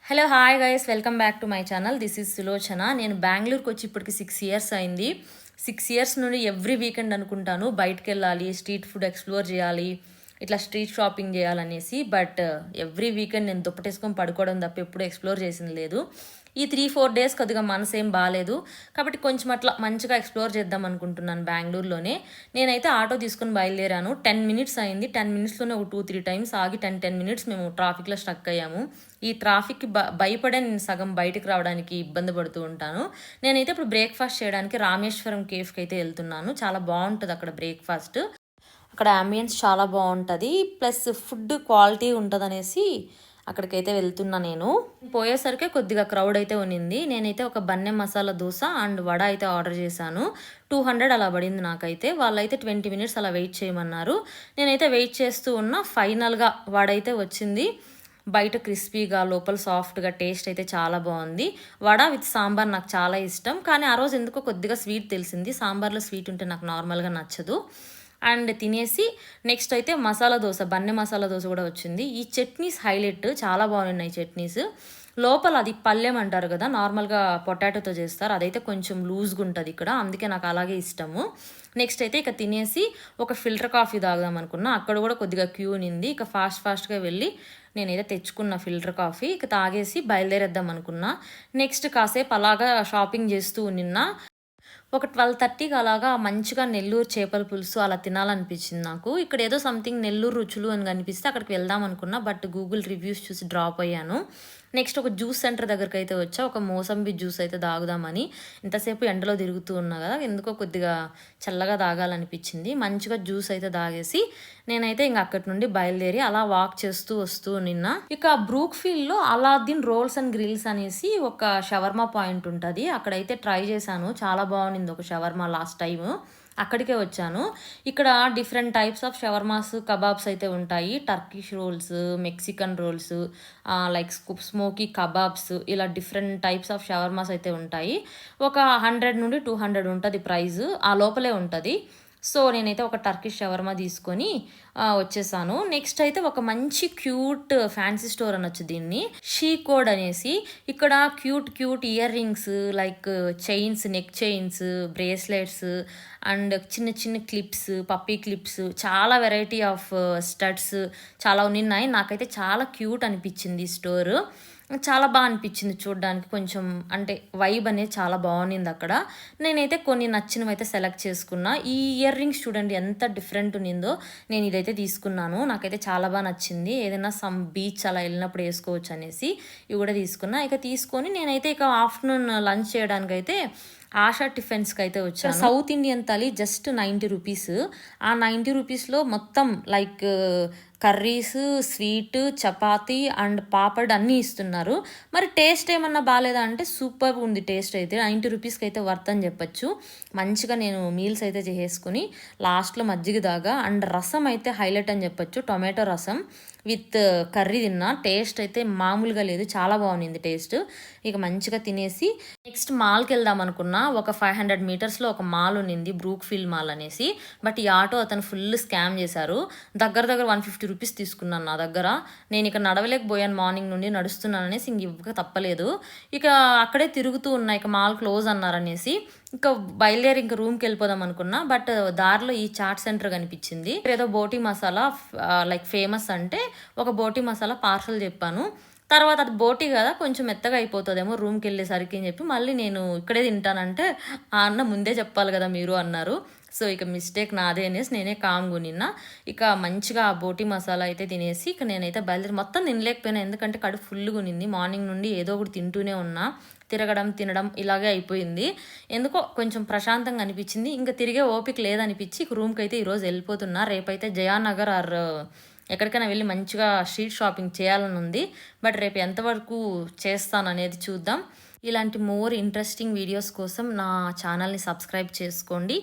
Hello hi guys, welcome back to my channel. This is Sulochana. నేను బెంగళూరుకి వచ్చి ఇప్పటికి 6 years అయింది. 6 years నుండి ఎవ్రీ వీకెండ్ అనుకుంటాను బయటకు వెళ్ళాలి, స్ట్రీట్ ఫుడ్ ఎక్స్ప్లోర్ చేయాలి, ఇట్లా స్ట్రీట్ షాపింగ్ చేయాలనేసి. బట్ ఎవ్రీ వీకెండ్ నేను దుప్పటేసుకొని పడుకోవడం తప్ప ఎప్పుడు ఎక్స్ప్లోర్ చేసింది లేదు. ఈ 3-4 days కొద్దిగా మనసు ఏం బాగాలేదు కాబట్టి కొంచెం అట్లా మంచిగా ఎక్స్ప్లోర్ చేద్దాం అనుకుంటున్నాను బెంగళూరులోనే. నేనైతే ఆటో తీసుకొని బయలుదేరాను. 10 minutes అయింది. 10 minutesలోనే ఒక 2-3 times ఆగి 10 minutes మేము ట్రాఫిక్లో స్టక్ అయ్యాము. ఈ ట్రాఫిక్కి భయపడే నేను సగం బయటకు రావడానికి ఇబ్బంది పడుతూ ఉంటాను. నేనైతే ఇప్పుడు బ్రేక్ఫాస్ట్ చేయడానికి రామేశ్వరం కేఫ్కి అయితే వెళ్తున్నాను. చాలా బాగుంటుంది అక్కడ బ్రేక్ఫాస్ట్. అక్కడ అంబియన్స్ చాలా బాగుంటుంది, ప్లస్ ఫుడ్ క్వాలిటీ ఉంటుంది అనేసి అక్కడికైతే వెళ్తున్నా. నేను పోయేసరికి కొద్దిగా క్రౌడ్ అయితే ఉన్నింది. నేనైతే ఒక బన్నె మసాలా దోశ అండ్ వడ అయితే ఆర్డర్ చేశాను. 200 అలా పడింది నాకైతే. వాళ్ళైతే 20 minutes అలా వెయిట్ చేయమన్నారు. నేనైతే వెయిట్ చేస్తూ ఉన్నా. ఫైనల్గా వడ అయితే వచ్చింది. బయట క్రిస్పీగా లోపల సాఫ్ట్గా, టేస్ట్ అయితే చాలా బాగుంది. వడ విత్ సాంబార్ నాకు చాలా ఇష్టం, కానీ ఆ రోజు ఎందుకో కొద్దిగా స్వీట్ తెలిసింది. సాంబార్లో స్వీట్ ఉంటే నాకు నార్మల్గా నచ్చదు. అండ్ తినేసి నెక్స్ట్ అయితే మసాలా దోశ, బన్నె మసాలా దోశ కూడా వచ్చింది. ఈ చట్నీస్ హైలైట్, చాలా బాగున్నాయి చట్నీస్. లోపల అది పల్లెం అంటారు కదా, నార్మల్గా పొటాటోతో చేస్తారు, అదైతే కొంచెం లూజ్గా ఉంటుంది ఇక్కడ, అందుకే నాకు అలాగే ఇష్టము. నెక్స్ట్ అయితే ఇక తినేసి ఒక ఫిల్టర్ కాఫీ తాగుదాం అనుకున్నా. అక్కడ కూడా కొద్దిగా క్యూ ఉంది. ఇక ఫాస్ట్గా వెళ్ళి నేనైతే తెచ్చుకున్న ఫిల్టర్ కాఫీ ఇక తాగేసి బయలుదేరేద్దాం అనుకున్నా. నెక్స్ట్ కాసేపు అలాగా షాపింగ్ చేస్తూ నిన్న ఒక 12:30కి అలాగా మంచిగా నెల్లూరు చేపల పులుసు అలా తినాలనిపించింది నాకు. ఇక్కడ ఏదో సంథింగ్ నెల్లూరు రుచులు అని కనిపిస్తే అక్కడికి వెళ్దాం అనుకున్నా. బట్ గూగుల్ రివ్యూస్ చూసి డ్రాప్ అయ్యాను. నెక్స్ట్ ఒక జ్యూస్ సెంటర్ దగ్గరికి అయితే వచ్చా. ఒక మోసంబి జ్యూస్ అయితే తాగుదామని. ఇంతసేపు ఎండలో తిరుగుతూ ఉన్నా కదా, ఎందుకో కొద్దిగా చల్లగా తాగాలనిపించింది. మంచిగా జ్యూస్ అయితే తాగేసి నేనైతే ఇంక అక్కడి నుండి బయలుదేరి అలా వాక్ చేస్తూ వస్తూ నిన్న. ఇక బ్రూక్ఫీల్డ్లో అలాద్దీన్ రోల్స్ అండ్ గ్రిల్స్ అనేసి ఒక షవర్మా పాయింట్ ఉంటుంది. అక్కడైతే ట్రై చేశాను, చాలా బాగుంది ఒక షవర్మా లాస్ట్ టైం. అక్కడికే వచ్చాను. ఇక్కడ different types of shawarmas, kebabs అయితే ఉంటాయి. Turkish rolls, Mexican rolls, like smoky kebabs, ఇలా డిఫరెంట్ టైప్స్ ఆఫ్ షవర్మాస్ అయితే ఉంటాయి. ఒక 100 నుండి 200 ఉంటుంది ప్రైస్, ఆ లోపలే ఉంటుంది. సో నేనైతే ఒక టర్కిష్ షవర్మా తీసుకొని వచ్చేసాను. నెక్స్ట్ అయితే ఒక మంచి క్యూట్ ఫ్యాన్సీ స్టోర్ అనొచ్చు దీన్ని, షీ కోడ్ అనేసి. ఇక్కడ cute ear rings, like chains, neck chains, bracelets and చిన్న క్లిప్స్, పప్పీ క్లిప్స్, చాలా వెరైటీ ఆఫ్ స్టడ్స్ చాలా ఉన్నాయి. నాకైతే చాలా క్యూట్ అనిపించింది ఈ స్టోర్. చాలా బాగా అనిపించింది చూడడానికి. కొంచెం అంటే వైబ్ అనేది చాలా బాగుంది అక్కడ. నేనైతే కొన్ని నచ్చినవి అయితే సెలెక్ట్ చేసుకున్నా. ఈ ఇయర్ రింగ్స్ చూడండి ఎంత డిఫరెంట్ ఉన్నిందో. నేను ఇదైతే తీసుకున్నాను, నాకైతే చాలా బాగా నచ్చింది. ఏదైనా సమ్ బీచ్ అలా వెళ్ళినప్పుడు వేసుకోవచ్చు అనేసి ఇవి కూడా తీసుకున్నా. ఇక తీసుకొని నేనైతే ఇక ఆఫ్టర్నూన్ లంచ్ చేయడానికి అయితే ఆశా టిఫిన్స్కి అయితే వచ్చాను. South Indian thali just 90 rupees. ఆ 90 రూపీస్లో మొత్తం like curries, sweet, chapati and papad అన్నీ ఇస్తున్నారు. మరి టేస్ట్ ఏమన్నా బాగాలేదా అంటే సూపర్ ఉంది టేస్ట్ అయితే. 90 రూపీస్కి అయితే వర్త్ అని చెప్పొచ్చు. మంచిగా నేను మీల్స్ అయితే చేసుకుని లాస్ట్లో మజ్జిగ దాగా అండ్ రసం అయితే హైలైట్ అని చెప్పొచ్చు. టొమాటో రసం విత్ కర్రీ తిన్నా. టేస్ట్ అయితే మామూలుగా లేదు, చాలా బాగుంది టేస్ట్. ఇక మంచిగా తినేసి నెక్స్ట్ మాల్కి వెళ్దాం అనుకున్నా. ఒక 500 మీటర్స్లో ఒక మాల్ ఉన్నింది, బ్రూక్ఫీల్డ్ మాల్ అనేసి. బట్ ఈ ఆటో అతను ఫుల్ స్కామ్ చేశారు. దగ్గర 150 రూపీస్ తీసుకున్నాను నా దగ్గర. నేను ఇక నడవలేకపోయాను, మార్నింగ్ నుండి నడుస్తున్నాను అనేసి ఇంక ఇవ్వక తప్పలేదు. ఇక అక్కడే తిరుగుతూ ఉన్నా. ఇక మాల్ క్లోజ్ అన్నారనేసి ఇంకా బయలుదేరి ఇంకా రూమ్కి వెళ్ళిపోదాం అనుకున్నా. బట్ దారిలో ఈ చాట్ సెంటర్ కనిపించింది. ఏదో బోటి మసాలా లైక్ ఫేమస్ అంటే ఒక బోటి మసాలా పార్సల్ చెప్పాను. తర్వాత అది బోటి కదా, కొంచెం మెత్తగా అయిపోతుందేమో రూమ్కి వెళ్ళేసరికి అని చెప్పి మళ్ళీ నేను ఇక్కడే తింటానంటే ఆ అన్న ముందే చెప్పాలి కదా మీరు అన్నారు. సో ఇక మిస్టేక్ నాదే అనేసి నేనే కామ్గా నిన్న. ఇక మంచిగా ఆ బోటి మసాలా అయితే తినేసి ఇక నేనైతే బయలుదేరి మొత్తం తినలేకపోయినా, ఎందుకంటే కడుపు ఫుల్గా ఉన్నింది. మార్నింగ్ నుండి ఏదో ఒకటి తింటూనే ఉన్నా, తినడం ఇలాగే అయిపోయింది. ఎందుకో కొంచెం ప్రశాంతంగా అనిపించింది. ఇంకా తిరిగే ఓపిక లేదనిపించి రూమ్కి అయితే ఈరోజు వెళ్ళిపోతున్నా. రేపైతే జయానగర్ ఆర్ ఎక్కడికైనా వెళ్ళి మంచిగా స్ట్రీట్ షాపింగ్ చేయాలని ఉంది. బట్ రేపు ఎంతవరకు చేస్తాను అనేది చూద్దాం. ఇలాంటి మోర్ ఇంట్రెస్టింగ్ వీడియోస్ కోసం నా ఛానల్ని సబ్స్క్రైబ్ చేసుకోండి.